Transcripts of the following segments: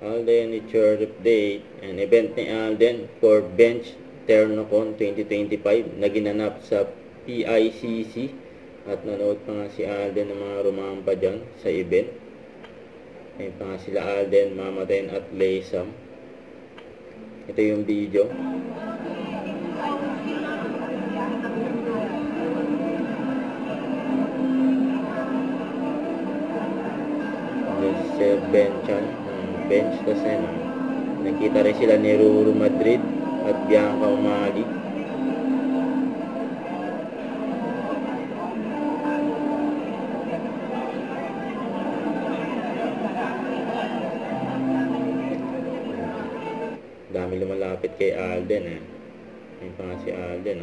Alden Richard update. An event ni Alden for Bench Ternocon 2025 na ginanap sa PICC at nanood pa nga si Alden ng mga rumampa dyan sa event. Ayun pa nga sila Alden, Mama Ten at Laysam. Ito yung video. Sir Benchan, bench kasi nakita rin sila ni Ruru Madrid at Bianca Umali. Dami lumalapit kay Alden Ayun pa nga si Alden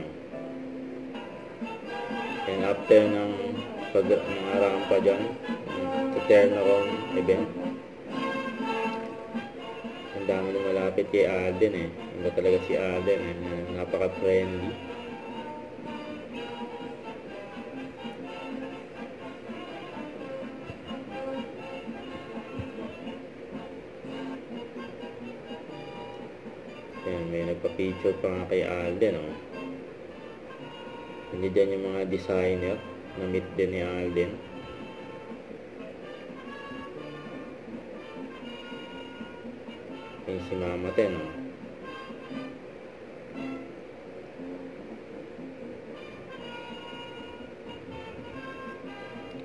And after ng mga rampa dyan sa Ternocon event, ang dami lumalapit kay Alden Iba talaga si Alden napaka-friendly. May nagpa-picture pa nga kay Alden Hindi dyan yung mga designer na meet din ni Alden. Ayun si Mama Ten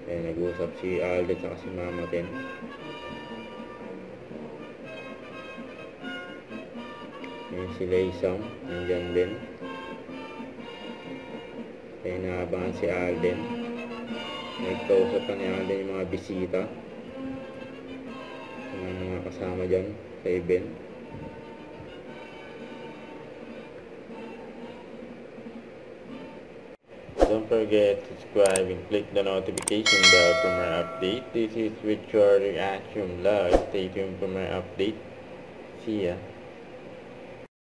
Ayun, nag-uusap si Alden saka si Mama Ten. Ayun si Laysam, nandyan din. Ayun, naabangan si Alden. Nagkausap pa ni Alden yung mga bisita, yung mga kasama dyan sa event. Don't forget to subscribe and click the notification bell for more update. This is Richard Reaction Vlog. Stay tuned for more update. See ya.